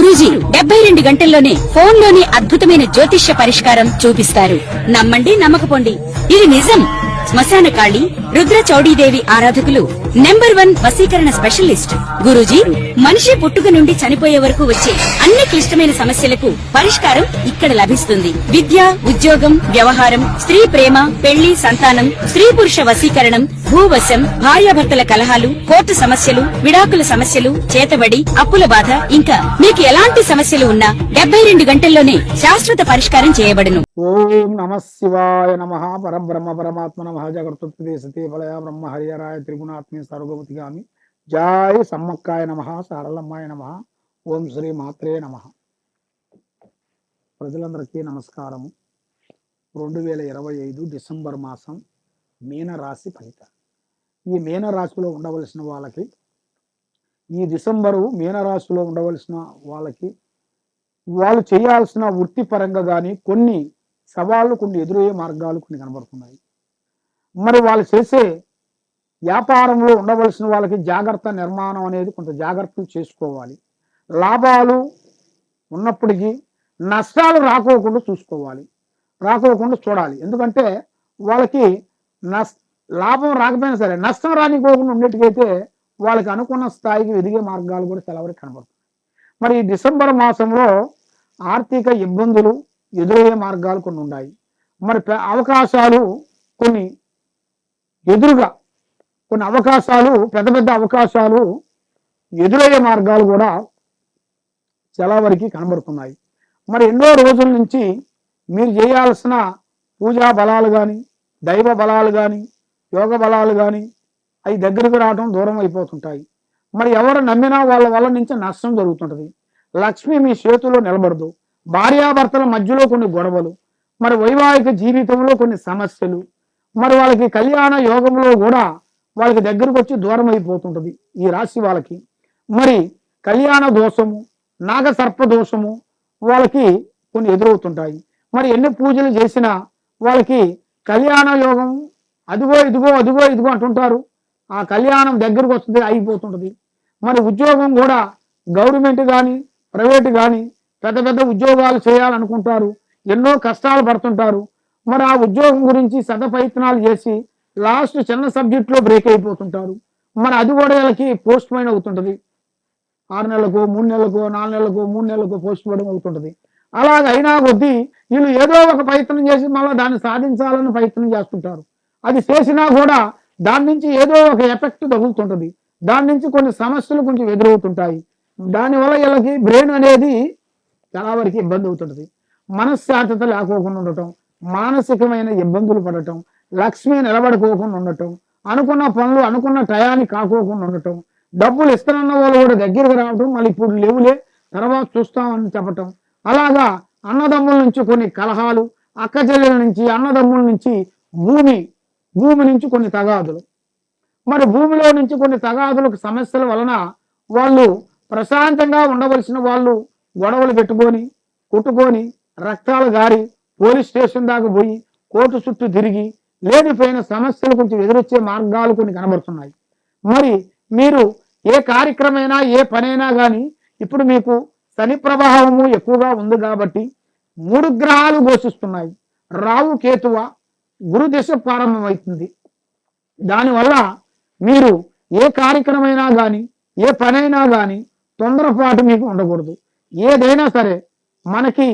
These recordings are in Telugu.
గురూజీ 72 గంటల్లోనే ఫోన్ లోని అద్భుతమైన జ్యోతిష్య పరిష్కారం చూపిస్తారు. నమ్మండి, నమ్మకపోండి, ఇది నిజం. శ్మశాన కాళి రుద్ర చౌడీదేవి ఆరాధకులు నంబర్ 1 వశీకరణ స్పెషలిస్ట్. గురూజీ మనిషి పుట్టుక నుండి చనిపోయే వరకు వచ్చే అన్ని క్లిష్టమైన సమస్యలకు పరిష్కారం ఇక్కడ లభిస్తుంది. విద్య, ఉద్యోగం, వ్యవహారం, స్త్రీ ప్రేమ, పెళ్లి, సంతానం, స్త్రీ పురుష వశీకరణం, భూవశం, భార్యాభర్తల కలహాలు, కోర్టు సమస్యలు, విడాకుల సమస్యలు, చేతబడి, అప్పుల బాధ, ఇంకా మీకు ఎలాంటి సమస్యలు ఉన్నా 72 గంటల్లోనే శాశ్వత పరిష్కారం చేయబడును. ఓం నమ శివాయ నమః. పరబ్రహ్మ పరమాత్మ నమః. జగత్తుత్పత్తి సతీ ఫలయ బ్రహ్మ హరియరాయ త్రిగుణాత్మే సర్వగతిగామి. జయ సమ్మక్కాయ నమః. సారలమ్మాయ నమః. ఓం శ్రీ మాత్రే నమః. ప్రజలందరికీ నమస్కారము. 2025 డిసెంబర్ మాసం మీనరాశి ఫలితాలు. ఈ మీనరాశిలో ఉండవలసిన వాళ్ళకి, ఈ డిసెంబరు మీనరాశిలో ఉండవలసిన వాళ్ళకి వాళ్ళు చేయాల్సిన వృత్తిపరంగా కానీ కొన్ని సవాళ్ళు, కొన్ని ఎదురయ్యే మార్గాలు కొన్ని కనబడుతున్నాయి. మరి వాళ్ళు చేసే వ్యాపారంలో ఉండవలసిన వాళ్ళకి జాగ్రత్త నిర్మాణం అనేది కొంత జాగ్రత్తలు చేసుకోవాలి. లాభాలు ఉన్నప్పటికీ నష్టాలు రాకోకుండా చూసుకోవాలి, రాకోకుండా చూడాలి. ఎందుకంటే వాళ్ళకి లాభం రాకపోయినా సరే నష్టం రానికోకుండా ఉండేట్టుకైతే వాళ్ళకి అనుకున్న స్థాయికి ఎదిగే మార్గాలు కూడా చాలా వరకు కనబడుతుంది. మరి ఈ డిసెంబర్ మాసంలో ఆర్థిక ఇబ్బందులు ఎదురయ్యే మార్గాలు కొన్ని ఉన్నాయి. మరి అవకాశాలు కొన్ని ఎదురుగా కొన్ని అవకాశాలు, పెద్ద పెద్ద అవకాశాలు ఎదురయ్యే మార్గాలు కూడా చాలా వరకు కనబడుతున్నాయి. మరి ఎన్నో రోజుల నుంచి మీరు చేయాల్సిన పూజా బలాలు కానీ, దైవ బలాలు కానీ, యోగ బలాలు కానీ అవి దగ్గరికి రావడం దూరం అయిపోతుంటాయి. మరి ఎవరు నమ్మినా వాళ్ళ వల్ల నుంచి నష్టం జరుగుతుంటుంది. లక్ష్మి మీ చేతిలో నిలబడదు. భార్యాభర్తల మధ్యలో కొన్ని గొడవలు, మరి వైవాహిక జీవితంలో కొన్ని సమస్యలు, మరి వాళ్ళకి కళ్యాణ యోగంలో కూడా వాళ్ళకి దగ్గరకు వచ్చి దూరం అయిపోతుంటుంది. ఈ రాశి వాళ్ళకి మరి కళ్యాణ దోషము, నాగసర్ప దోషము వాళ్ళకి కొన్ని ఎదురవుతుంటాయి. మరి ఎన్ని పూజలు చేసినా వాళ్ళకి కళ్యాణ యోగం అదిగో ఇదిగో అదిగో ఇదిగో అంటుంటారు. ఆ కళ్యాణం దగ్గరకు వస్తుంది, అయిపోతుంటుంది. మరి ఉద్యోగం కూడా గవర్నమెంట్ కానీ, ప్రైవేట్ కానీ పెద్ద పెద్ద ఉద్యోగాలు చేయాలనుకుంటారు, ఎన్నో కష్టాలు పడుతుంటారు. మరి ఆ ఉద్యోగం గురించి ప్రయత్నాలు చేసి లాస్ట్ చిన్న సబ్జెక్ట్లో బ్రేక్ అయిపోతుంటారు. మరి అది కూడా వీళ్ళకి పోస్ట్ పోన్ అవుతుంటుంది. 6 నెలలకు, 3 నెలలకు, 4 నెలలకు, 3 నెలలకు పోస్ట్ పోన్ అవుతుంటుంది. అలాగ అయినా కొద్దీ వీళ్ళు ఏదో ఒక ప్రయత్నం చేసి మళ్ళీ దాన్ని సాధించాలని ప్రయత్నం చేస్తుంటారు. అది చేసినా కూడా దాని నుంచి ఏదో ఒక ఎఫెక్ట్ తగులుతుంటుంది. దాని నుంచి కొన్ని సమస్యలు కొంచెం ఎదురవుతుంటాయి. దానివల్ల వీళ్ళకి బ్రెయిన్ అనేది చాలా వరకు ఇబ్బంది అవుతుంటుంది. మనశ్శాంతత లేకోకుండా ఉండటం, మానసికమైన ఇబ్బందులు పడటం, లక్ష్మి నిలబడుకోకుండా ఉండటం, అనుకున్న పనులు అనుకున్న టయానికి కాకోకుండా ఉండటం, డబ్బులు ఇస్తానన్న వాళ్ళు కూడా దగ్గరికి రావటం, మళ్ళీ ఇప్పుడు లేవులే తర్వాత చూస్తామని చెప్పటం. అలాగా అన్నదమ్ముల నుంచి కొన్ని కలహాలు, అక్క చెల్లెల నుంచి, అన్నదమ్ముల నుంచి భూమి నుంచి కొన్ని తగాదులు, మరి భూమిలో నుంచి కొన్ని తగాదులకు సమస్యల వలన వాళ్ళు ప్రశాంతంగా ఉండవలసిన వాళ్ళు గొడవలు పెట్టుకొని, కొట్టుకొని, రక్తాలు గారి పోలీస్ స్టేషన్ దాకా పోయి కోర్టు చుట్టూ తిరిగి లేనిపోయిన సమస్యలు కొంచెం ఎదురొచ్చే మార్గాలు కొన్ని కనబడుతున్నాయి. మరి మీరు ఏ కార్యక్రమైనా, ఏ పనైనా కానీ ఇప్పుడు మీకు శని ప్రభావము ఎక్కువగా ఉంది కాబట్టి 3 గ్రహాలు ఘోషిస్తున్నాయి. రాహు, కేతువ, గురు దశ ప్రారంభమవుతుంది. దానివల్ల మీరు ఏ కార్యక్రమైనా కానీ, ఏ పనైనా కానీ తొందరపాటు మీకు ఉండకూడదు. ఏదైనా సరే మనకి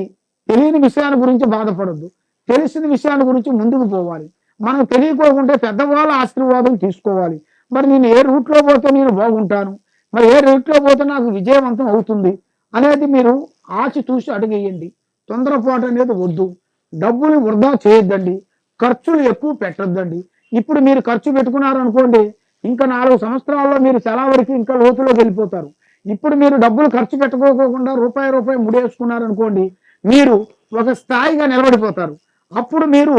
తెలియని విషయాల గురించి బాధపడద్దు, తెలిసిన విషయాల గురించి ముందుకు పోవాలి. మనం తెలియకోకుంటే పెద్దవాళ్ళ ఆశీర్వాదం తీసుకోవాలి. మరి నేను ఏ రూట్లో పోతే నేను బాగుంటాను, మరి ఏ రూట్లో పోతే నాకు విజయవంతం అవుతుంది అనేది మీరు ఆచి చూసి అడుగేయండి. తొందరపాటు అనేది వద్దు. డబ్బులు వృధా చేయొద్దండి, ఖర్చులు ఎక్కువ పెట్టొద్దండి. ఇప్పుడు మీరు ఖర్చు పెట్టుకున్నారు అనుకోండి, ఇంకా 4 సంవత్సరాల్లో మీరు చాలా వరకు ఇంకా లోతులోకి వెళ్ళిపోతారు. ఇప్పుడు మీరు డబ్బులు ఖర్చు పెట్టుకోకుండా రూపాయి ముడేసుకున్నారు అనుకోండి, మీరు ఒక స్థాయిగా నిలబడిపోతారు. అప్పుడు మీరు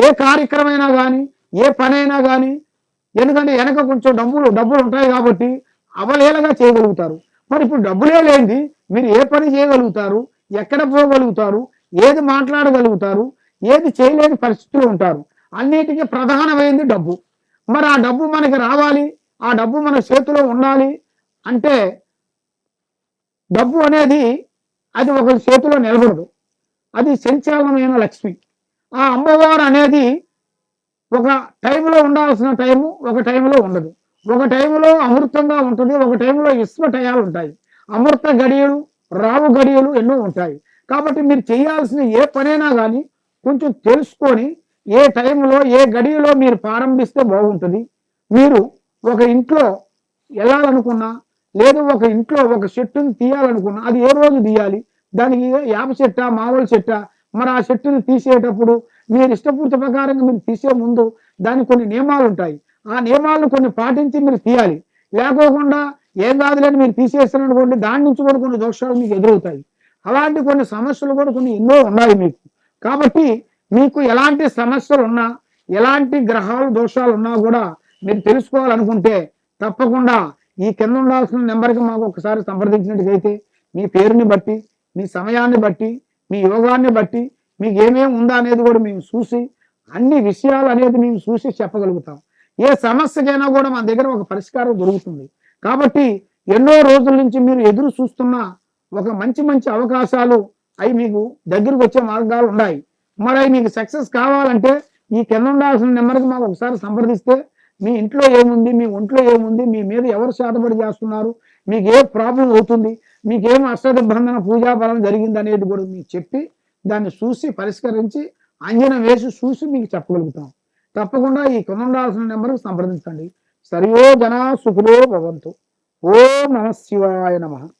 ఏ కార్యక్రమైనా కానీ, ఏ పనైనా కానీ, ఎందుకంటే వెనక కొంచెం డబ్బులు ఉంటాయి కాబట్టి అవలేలగా చేయగలుగుతారు. మరి ఇప్పుడు డబ్బులే లేనిది మీరు ఏ పని చేయగలుగుతారు, ఎక్కడ పోగలుగుతారు, ఏది మాట్లాడగలుగుతారు, ఏది చేయలేని పరిస్థితులు ఉంటారు. అన్నిటికీ ప్రధానమైంది డబ్బు. మరి ఆ డబ్బు మనకి రావాలి, ఆ డబ్బు మన చేతిలో ఉండాలి అంటే డబ్బు అనేది అది ఒకరి చేతిలో నిలబడదు. అది సంచాలనమైన లక్ష్మి. ఆ అమ్మవారు అనేది ఒక టైంలో ఉండాల్సిన టైము ఒక టైంలో ఉండదు. ఒక టైంలో అమృతంగా ఉంటుంది, ఒక టైంలో విశ్వటయాలు ఉంటాయి. అమృత గడియలు, రావు గడియలు ఎన్నో ఉంటాయి. కాబట్టి మీరు చేయాల్సిన ఏ పనైనా కానీ కొంచెం తెలుసుకొని ఏ టైంలో ఏ గడియలో మీరు ప్రారంభిస్తే బాగుంటుంది. మీరు ఒక ఇంట్లో వెళ్ళాలనుకున్నా, లేదు ఒక ఇంట్లో ఒక చెట్టుని తీయాలనుకున్నా, అది ఏ రోజు తీయాలి, దానికి యాప చెట్ట మామూలు చెట్ట, మరి ఆ చెట్టుని తీసేటప్పుడు మీరు ఇష్టపూర్తి ప్రకారంగా మీరు తీసే ముందు దానికి కొన్ని నియమాలు ఉంటాయి. ఆ నియమాలను కొన్ని పాటించి మీరు తీయాలి. లేకోకుండా ఏం కాదులేని మీరు తీసేస్తారనుకోండి, దాని నుంచి కూడా కొన్ని దోషాలు మీకు ఎదురవుతాయి. అలాంటి కొన్ని సమస్యలు కూడా కొన్ని ఎన్నో ఉన్నాయి మీకు. కాబట్టి మీకు ఎలాంటి సమస్యలు ఉన్నా, ఎలాంటి గ్రహాలు దోషాలు ఉన్నా కూడా మీరు తెలుసుకోవాలనుకుంటే తప్పకుండా ఈ కింద ఉండాల్సిన నెంబర్కి మాకు ఒకసారి సంప్రదించినట్టుగైతే మీ పేరుని బట్టి, మీ సమయాన్ని బట్టి, మీ యోగాన్ని బట్టి మీకు ఏమేమి ఉందా అనేది కూడా మేము చూసి అన్ని విషయాలు అనేది మేము చూసి చెప్పగలుగుతాం. ఏ సమస్యకైనా కూడా మన దగ్గర ఒక పరిష్కారం దొరుకుతుంది. కాబట్టి ఎన్నో రోజుల నుంచి మీరు ఎదురు చూస్తున్న ఒక మంచి మంచి అవకాశాలు అవి మీకు దగ్గరకు వచ్చే మార్గాలు ఉన్నాయి. మరి అవి మీకు సక్సెస్ కావాలంటే ఈ కింద ఉండాల్సిన నెంబర్కి మాకు ఒకసారి సంప్రదిస్తే మీ ఇంట్లో ఏముంది, మీ ఒంట్లో ఏముంది, మీ మీద ఎవరు శాతపడి చేస్తున్నారు, మీకు ఏ ప్రాబ్లం అవుతుంది, మీకేం అష్టదిబ్బంధన పూజా బలం జరిగింది అనేది కూడా మీకు చెప్పి దాన్ని చూసి పరిష్కరించి అంజనం వేసి చూసి మీకు చెప్పగలుగుతాం. తప్పకుండా ఈ కింద ఉండాల్సిన నెంబర్కి సంప్రదించండి. సర్వే జనా సుఖినో భవంతు. ఓం నమః శివాయ నమః.